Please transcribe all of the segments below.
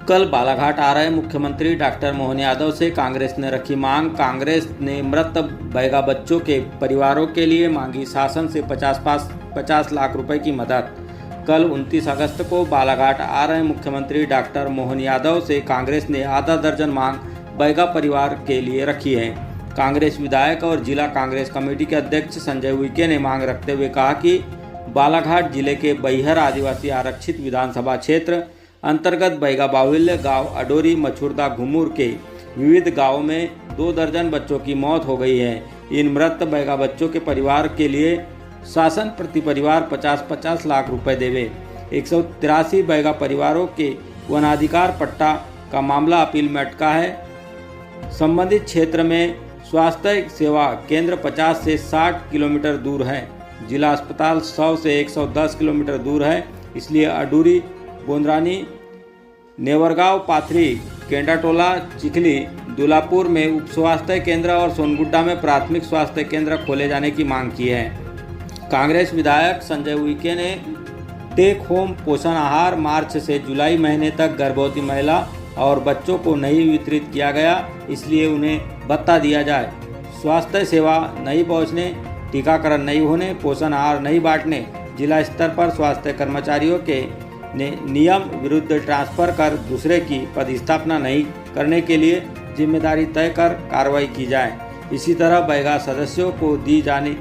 कल बालाघाट आ रहे मुख्यमंत्री डॉक्टर मोहन यादव से कांग्रेस ने रखी मांग। कांग्रेस ने मृत बैगा बच्चों के परिवारों के लिए मांगी शासन से 50 लाख रुपए की मदद। कल 29 अगस्त को बालाघाट आ रहे मुख्यमंत्री डॉक्टर मोहन यादव से कांग्रेस ने आधा दर्जन मांग बैगा परिवार के लिए रखी है। कांग्रेस विधायक और जिला कांग्रेस कमेटी के अध्यक्ष संजय उइके ने मांग रखते हुए कहा कि बालाघाट जिले के बैहर आदिवासी आरक्षित विधानसभा क्षेत्र अंतर्गत बैगा बाहुल्य गांव अडोरी मछुरदा घुमूर के विविध गांवों में 2 दर्जन बच्चों की मौत हो गई है। इन मृत बैगा बच्चों के परिवार के लिए शासन प्रति परिवार 50 लाख रुपए देवे। 183 बैगा परिवारों के वनाधिकार पट्टा का मामला अपील में अटका है। संबंधित क्षेत्र में स्वास्थ्य सेवा केंद्र 50 से 60 किलोमीटर दूर है। जिला अस्पताल 100 से 110 किलोमीटर दूर है। इसलिए अडूरी, बोंदरानी, नेवरगांव, पाथरी, केंडाटोला, चिखली, दुलापुर में उप स्वास्थ्य केंद्र और सोनगुड्डा में प्राथमिक स्वास्थ्य केंद्र खोले जाने की मांग की है। कांग्रेस विधायक संजय उइके ने टेक होम पोषण आहार मार्च से जुलाई महीने तक गर्भवती महिला और बच्चों को नहीं वितरित किया गया, इसलिए उन्हें भत्ता दिया जाए। स्वास्थ्य सेवा नहीं पहुंचने, टीकाकरण नहीं होने, पोषण आहार नहीं बांटने, जिला स्तर पर स्वास्थ्य कर्मचारियों के नियम विरुद्ध ट्रांसफर कर दूसरे की पदस्थापना नहीं करने के लिए जिम्मेदारी तय कर कार्रवाई की जाए। इसी तरह बैगा सदस्यों को दी जाने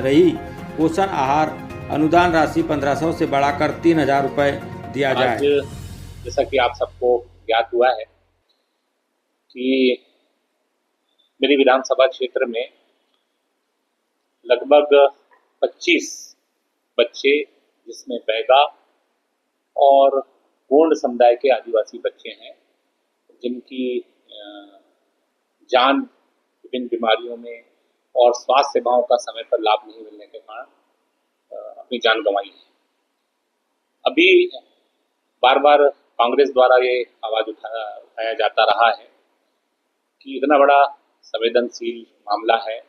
रही पोषण आहार अनुदान राशि 1500 से बढ़ाकर 3000 रुपये दिया जाए। जैसा कि आप सबको ज्ञात हुआ है कि मेरी विधानसभा क्षेत्र में लगभग 25 बच्चे, जिसमें बैगा और गोंड समुदाय के आदिवासी बच्चे हैं, जिनकी जान विभिन्न बीमारियों में और स्वास्थ्य सेवाओं का समय पर लाभ नहीं मिलने के कारण अपनी जान गंवाई है। अभी बार बार कांग्रेस द्वारा ये आवाज उठाया जाता रहा है कि इतना बड़ा संवेदनशील मामला है,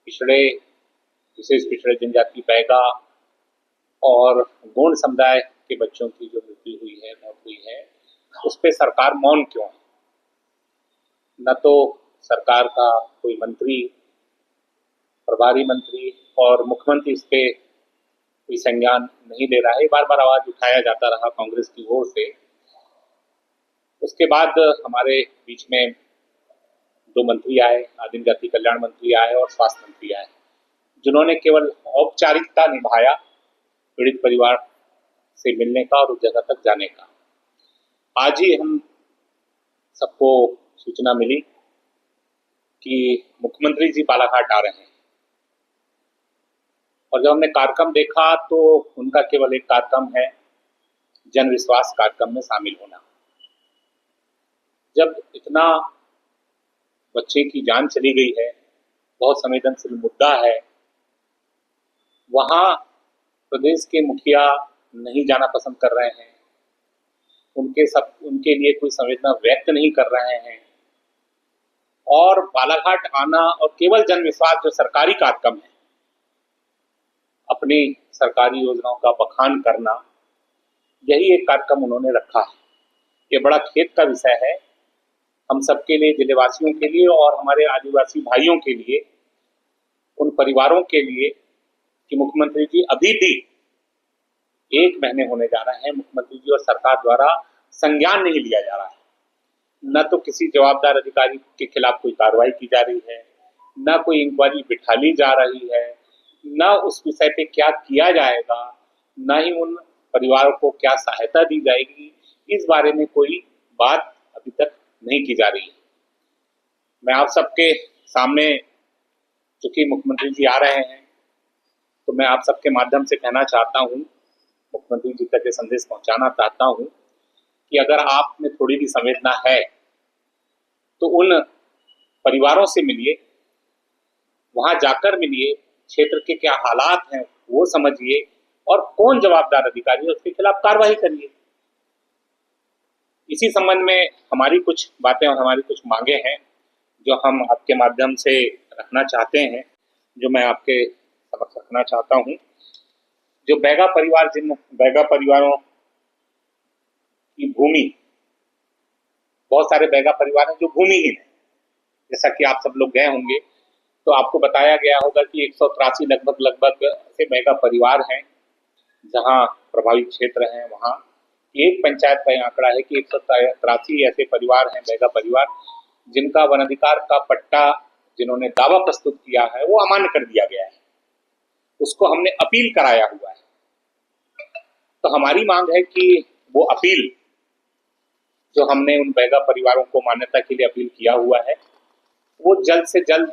विशेष पिछड़े जनजाति बैगा और गोंड समुदाय के बच्चों की जो मौत हुई है, उस पर सरकार मौन क्यों है? न तो सरकार का कोई मंत्री, प्रभारी मंत्री और मुख्यमंत्री इस पे कोई संज्ञान नहीं ले रहा है। बार बार आवाज उठाया जाता रहा कांग्रेस की ओर से। उसके बाद हमारे बीच में 2 मंत्री आए, आदिम जाति कल्याण मंत्री आए और स्वास्थ्य मंत्री आए, जिन्होंने केवल औपचारिकता निभाया पीड़ित परिवार से मिलने का और उस जगह तक जाने का। आज ही हम सबको सूचना मिली कि मुख्यमंत्री जी बालाघाट आ रहे हैं, और जब हमने कार्यक्रम देखा तो उनका केवल एक कार्यक्रम है, जन विश्वास कार्यक्रम में शामिल होना। जब इतना बच्चे की जान चली गई है, बहुत संवेदनशील मुद्दा है, वहां प्रदेश के मुखिया नहीं जाना पसंद कर रहे हैं, उनके लिए कोई संवेदना व्यक्त नहीं कर रहे हैं, और बालाघाट आना और केवल जन विश्वास जो सरकारी कार्यक्रम है, अपनी सरकारी योजनाओं का बखान करना, यही एक कार्यक्रम उन्होंने रखा है। ये बड़ा खेद का विषय है हम सबके लिए, जिलेवासियों के लिए और हमारे आदिवासी भाइयों के लिए, उन परिवारों के लिए कि मुख्यमंत्री जी अभी भी 1 महीने होने जा रहे हैं, मुख्यमंत्री जी और सरकार द्वारा संज्ञान नहीं लिया जा रहा है। न तो किसी जवाबदार अधिकारी के खिलाफ कोई कार्रवाई की जा रही है, न कोई इंक्वायरी बिठा ली जा रही है, न उस विषय पे क्या किया जाएगा, न ही उन परिवारों को क्या सहायता दी जाएगी, इस बारे में कोई बात अभी तक नहीं की जा रही है। मैं आप सबके सामने, चूंकि मुख्यमंत्री जी आ रहे हैं, तो मैं आप सबके माध्यम से कहना चाहता हूँ, मुख्यमंत्री जी तक ये संदेश पहुंचाना चाहता हूँ कि अगर आप में थोड़ी भी संवेदना है तो उन परिवारों से मिलिए, वहां जाकर मिलिए, क्षेत्र के क्या हालात हैं वो समझिए, और कौन जवाबदार अधिकारी है उसके खिलाफ कार्रवाई करिए। इसी संबंध में हमारी कुछ बातें और हमारी कुछ मांगे हैं जो हम आपके माध्यम से रखना चाहते हैं, जो मैं आपके समक्ष रखना चाहता हूँ। जो बैगा परिवार, जिन बैगा परिवारों की भूमि, बहुत सारे बैगा परिवार हैं जो भूमिहीन है। जैसा कि आप सब लोग गए होंगे तो आपको बताया गया होगा कि 183 लगभग ऐसे बैगा परिवार हैं जहां प्रभावित क्षेत्र हैं। वहां एक पंचायत का यह आंकड़ा है कि 183 ऐसे परिवार हैं, बैगा परिवार, जिनका वन अधिकार का पट्टा जिन्होंने दावा प्रस्तुत किया है वो अमान्य कर दिया गया है। उसको हमने अपील कराया हुआ है। तो हमारी मांग है कि वो अपील जो हमने उन बैगा परिवारों को मान्यता के लिए अपील किया हुआ है वो जल्द से जल्द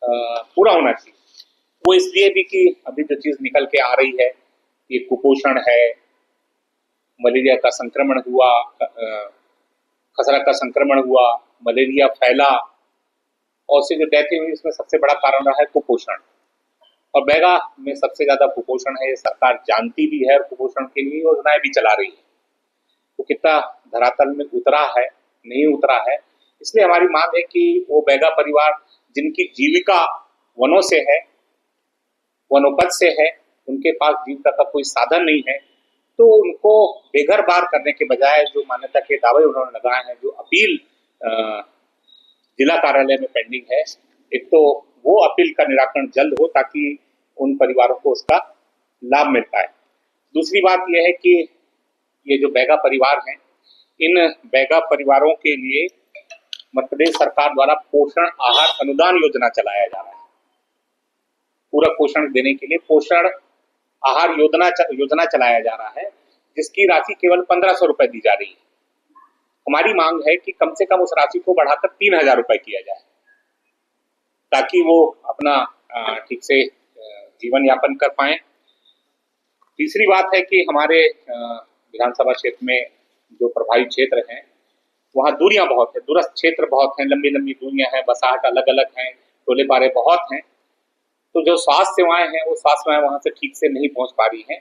पूरा होना चाहिए। वो इसलिए भी कि अभी जो चीज निकल के आ रही है, ये कुपोषण है, मलेरिया का संक्रमण हुआ, खसरा का संक्रमण हुआ, मलेरिया फैला और उससे जो डेथ हुई इसमें सबसे बड़ा कारण रहा है कुपोषण। और बैगा में सबसे ज्यादा कुपोषण है, ये सरकार जानती भी है और कुपोषण के लिए योजनाएं भी चला रही है। तो कितना धरातल में उतरा है, नहीं उतरा है, इसलिए हमारी मांग है कि वो बैगा परिवार जिनकी जीविका वनों से है, वनोपज से है, उनके पास जीविका का कोई साधन नहीं है, तो उनको बेघर बार करने के बजाय जो मान्यता के दावे उन्होंने लगाए हैं, जो अपील जिला कार्यालय में पेंडिंग है, एक तो वो अपील का निराकरण जल्द हो ताकि उन परिवारों को उसका लाभ मिल पाए। दूसरी बात यह है कि ये जो बैगा परिवार हैं, इन बैगा परिवारों के लिए मध्य प्रदेश सरकार द्वारा पोषण आहार अनुदान योजना चलाया जा रहा है। पूरक पोषण देने के लिए पोषण आहार योजना चलाया जा रहा है, जिसकी राशि केवल 1500 रुपए दी जा रही है। हमारी मांग है कि कम से कम उस राशि को बढ़ाकर 3000 रुपए किया जाए ताकि वो अपना ठीक से जीवन यापन कर पाए। तीसरी बात है कि हमारे विधानसभा क्षेत्र में जो प्रभावित क्षेत्र हैं वहाँ दूरियां बहुत है, दूरस्थ क्षेत्र बहुत हैं, लंबी लंबी दूरियां हैं, बसाहट अलग अलग हैं, टोले पारे बहुत हैं। तो जो स्वास्थ्य सेवाएं हैं वो स्वास्थ्य सेवाएं वहां से ठीक से नहीं पहुंच पा रही हैं।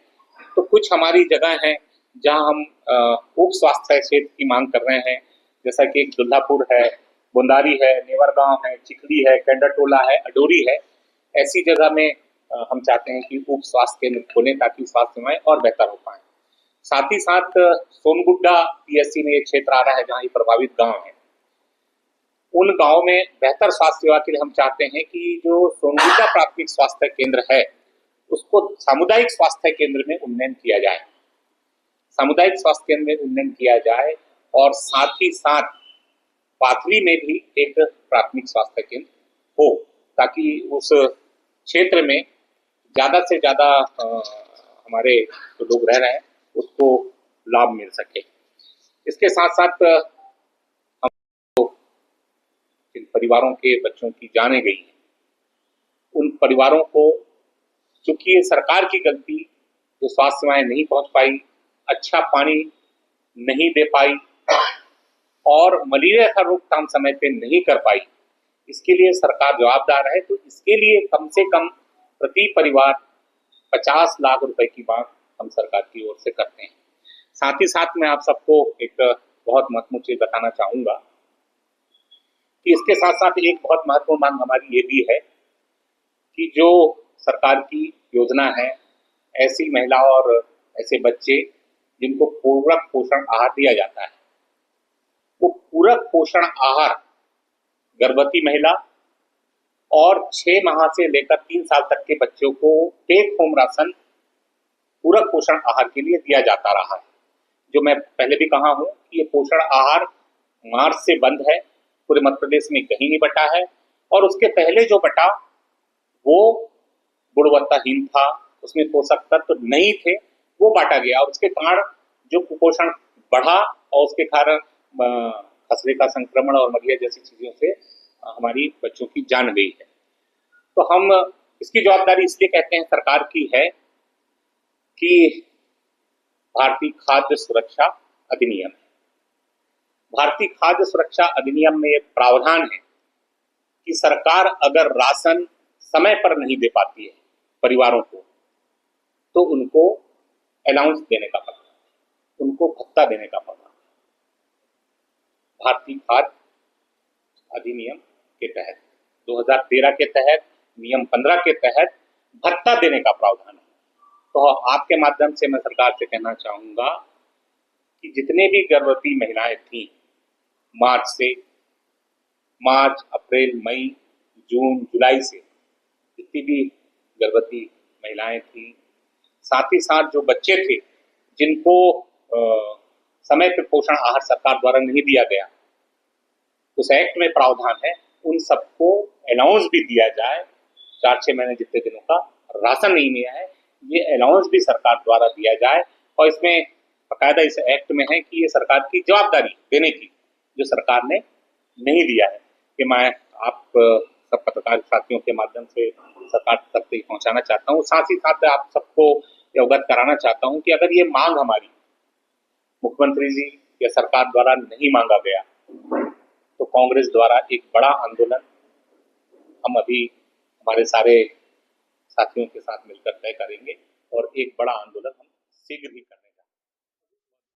तो कुछ हमारी जगह हैं जहां हम उप स्वास्थ्य क्षेत्र की मांग कर रहे हैं, जैसा कि एक दुल्लापुर है, बुंदारी है, नेवर गांव है, चिखली है, केंडरटोला है, अडोरी है। ऐसी जगह में हम चाहते हैं कि उप स्वास्थ्य केंद्र खोलें ताकि स्वास्थ्य सेवाएं और बेहतर हो पाए। साथ ही साथ सोनगुड्डा पीएससी में एक क्षेत्र आ रहा है जहाँ ये प्रभावित गांव है, उन गांव में बेहतर स्वास्थ्य सेवा के लिए हम चाहते हैं कि जो सोनगुड्डा प्राथमिक स्वास्थ्य केंद्र है उसको सामुदायिक स्वास्थ्य केंद्र में उन्नयन किया जाए, सामुदायिक स्वास्थ्य केंद्र में उन्नयन किया जाए और साथ ही साथ पाथरी में भी एक प्राथमिक स्वास्थ्य केंद्र हो ताकि उस क्षेत्र में ज्यादा से ज्यादा हमारे जो लोग रह रहे हैं उसको लाभ मिल सके। इसके साथ साथ हम जिन परिवारों के बच्चों की जानें गई हैं उन परिवारों को, चूंकि ये सरकार की गलती, जो स्वास्थ्य सेवाएं नहीं पहुंच पाई, अच्छा पानी नहीं दे पाई और मलेरिया का रोकथाम समय पे नहीं कर पाई, इसके लिए सरकार जवाबदार है। तो इसके लिए कम से कम प्रति परिवार 50 लाख रुपए की मांग हम सरकार की ओर से करते हैं। साथ ही साथ मैं आप सबको एक बहुत महत्वपूर्ण चीज बताना चाहूंगा कि इसके साथ साथ एक बहुत महत्वपूर्ण मांग हमारी ये भी है कि जो सरकार की योजना है, ऐसी महिला और ऐसे बच्चे जिनको पूरक पोषण आहार दिया जाता है, वो पूरक पोषण आहार गर्भवती महिला और 6 माह से लेकर 3 साल तक के बच्चों को टेक होम राशन पूरक पोषण आहार के लिए दिया जाता रहा है। जो मैं पहले भी कहा हूं कि ये पोषण आहार मार्च से बंद है, पूरे मध्य प्रदेश में कहीं नहीं बटा है और उसके पहले जो बटा वो गुणवत्ताहीन था, उसमें पोषक तत्व नहीं थे, वो बांटा गया और उसके कारण जो कुपोषण बढ़ा और उसके कारण खसरे का संक्रमण और मलेरिया जैसी चीजों से हमारी बच्चों की जान गई है। तो हम इसकी जवाबदारी इसलिए कहते हैं सरकार की है कि भारतीय खाद्य सुरक्षा अधिनियम है। भारतीय खाद्य सुरक्षा अधिनियम में प्रावधान है कि सरकार अगर राशन समय पर नहीं दे पाती है परिवारों को तो उनको अलाउंस देने का पड़ता है, उनको भत्ता देने का पड़ता है। भारतीय खाद्य अधिनियम के तहत 2013 के तहत नियम 15 के तहत भत्ता देने का प्रावधान है। तो आपके माध्यम से मैं सरकार से कहना चाहूंगा कि जितने भी गर्भवती महिलाएं थीं मार्च, अप्रैल, मई, जून, जुलाई से जितनी भी गर्भवती महिलाएं थीं, साथ ही साथ जो बच्चे थे जिनको समय पे पोषण आहार सरकार द्वारा नहीं दिया गया, उस एक्ट में प्रावधान है उन सबको अलाउंस भी दिया जाए। 4-6 महीने जितने दिनों का राशन नहीं मिला है, ये अलाउंस भी सरकार द्वारा दिया जाए। और इसमें बाकायदा इस एक्ट में है कि ये सरकार की जवाबदारी देने की, जो सरकार ने नहीं दिया है। कि मैं आप सब पत्रकार साथियों के माध्यम से सरकार तक पहुंचाना चाहता हूँ। साथ ही साथ आप सबको अवगत कराना चाहता हूँ कि अगर ये मांग हमारी मुख्यमंत्री जी या सरकार द्वारा नहीं मांगा गया तो कांग्रेस द्वारा एक बड़ा आंदोलन हम अभी हमारे सारे साथियों के साथ मिलकर तय करेंगे और एक बड़ा आंदोलन हम शीघ्र ही करेंगे।